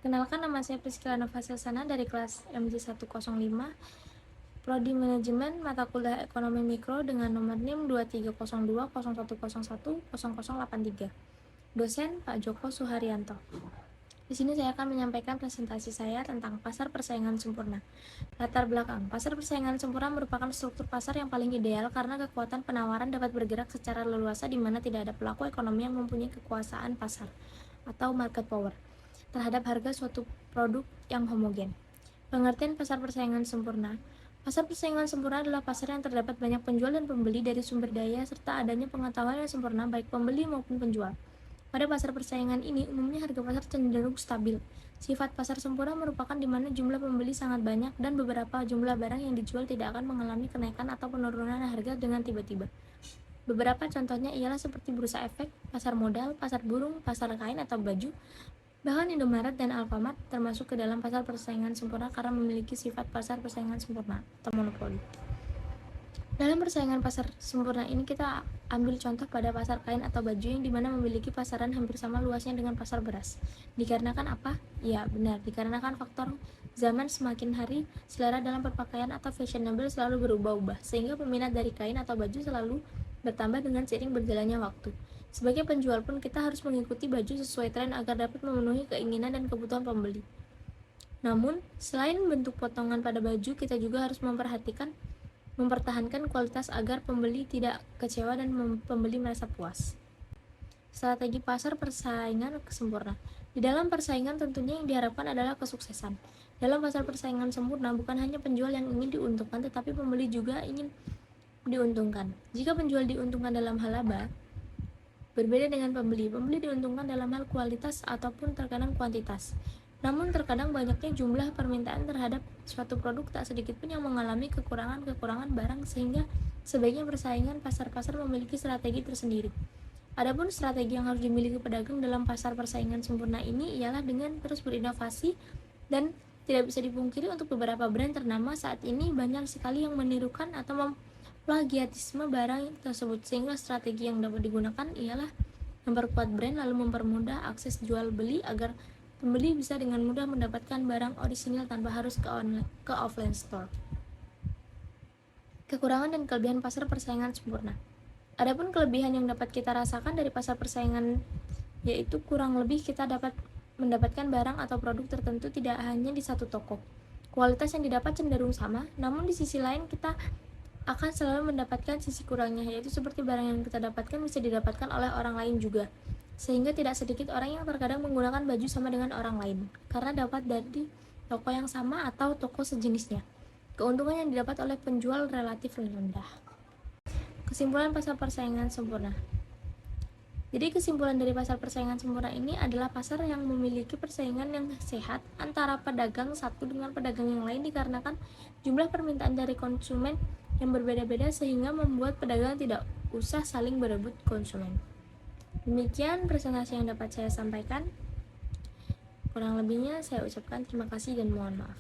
Perkenalkan, nama saya Priscilla Novasasana dari kelas MJ105, Prodi Manajemen, mata kuliah Ekonomi Mikro dengan nomor NIM 230201010083. Dosen Pak Joko Suharyanto. Di sini saya akan menyampaikan presentasi saya tentang pasar persaingan sempurna. Latar belakang, pasar persaingan sempurna merupakan struktur pasar yang paling ideal karena kekuatan penawaran dapat bergerak secara leluasa di mana tidak ada pelaku ekonomi yang mempunyai kekuasaan pasar atau market power terhadap harga suatu produk yang homogen. Pengertian pasar persaingan sempurna. Pasar persaingan sempurna adalah pasar yang terdapat banyak penjual dan pembeli dari sumber daya serta adanya pengetahuan yang sempurna baik pembeli maupun penjual. Pada pasar persaingan ini, umumnya harga pasar cenderung stabil. Sifat pasar sempurna merupakan di mana jumlah pembeli sangat banyak dan beberapa jumlah barang yang dijual tidak akan mengalami kenaikan atau penurunan harga dengan tiba-tiba. Beberapa contohnya ialah seperti bursa efek, pasar modal, pasar burung, pasar kain atau baju. Bahkan Indomaret dan Alfamart termasuk ke dalam pasar persaingan sempurna karena memiliki sifat pasar persaingan sempurna atau monopoli. Dalam persaingan pasar sempurna ini kita ambil contoh pada pasar kain atau baju yang dimana memiliki pasaran hampir sama luasnya dengan pasar beras. Dikarenakan apa? Ya benar, dikarenakan faktor zaman semakin hari, selera dalam berpakaian atau fashionable selalu berubah-ubah, sehingga peminat dari kain atau baju selalu bertambah dengan seiring berjalannya waktu. Sebagai penjual pun kita harus mengikuti baju sesuai tren agar dapat memenuhi keinginan dan kebutuhan pembeli. Namun, selain bentuk potongan pada baju, kita juga harus mempertahankan kualitas agar pembeli tidak kecewa dan pembeli merasa puas. Strategi pasar persaingan sempurna. Di dalam persaingan tentunya yang diharapkan adalah kesuksesan. Dalam pasar persaingan sempurna bukan hanya penjual yang ingin diuntungkan, tetapi pembeli juga ingin diuntungkan. Jika penjual diuntungkan dalam hal laba, berbeda dengan pembeli diuntungkan dalam hal kualitas ataupun terkadang kuantitas. Namun terkadang banyaknya jumlah permintaan terhadap suatu produk tak sedikit pun yang mengalami kekurangan barang sehingga sebaiknya persaingan pasar-pasar memiliki strategi tersendiri. Adapun strategi yang harus dimiliki pedagang dalam pasar persaingan sempurna ini ialah dengan terus berinovasi dan tidak bisa dipungkiri untuk beberapa brand ternama saat ini banyak sekali yang menirukan atau plagiatisme barang tersebut, sehingga strategi yang dapat digunakan ialah memperkuat brand lalu mempermudah akses jual beli agar pembeli bisa dengan mudah mendapatkan barang orisinil tanpa harus ke offline store. Kekurangan dan kelebihan pasar persaingan sempurna. Adapun kelebihan yang dapat kita rasakan dari pasar persaingan yaitu kurang lebih kita dapat mendapatkan barang atau produk tertentu tidak hanya di satu toko. Kualitas yang didapat cenderung sama, namun di sisi lain kita akan selalu mendapatkan sisi kurangnya, yaitu seperti barang yang kita dapatkan bisa didapatkan oleh orang lain juga, sehingga tidak sedikit orang yang terkadang menggunakan baju sama dengan orang lain karena dapat dari toko yang sama atau toko sejenisnya. Keuntungan yang didapat oleh penjual relatif rendah. Kesimpulan pasar persaingan sempurna. Jadi kesimpulan dari pasar persaingan sempurna ini adalah pasar yang memiliki persaingan yang sehat antara pedagang satu dengan pedagang yang lain dikarenakan jumlah permintaan dari konsumen yang berbeda-beda sehingga membuat pedagang tidak usah saling berebut konsumen. Demikian presentasi yang dapat saya sampaikan. Kurang lebihnya saya ucapkan terima kasih dan mohon maaf.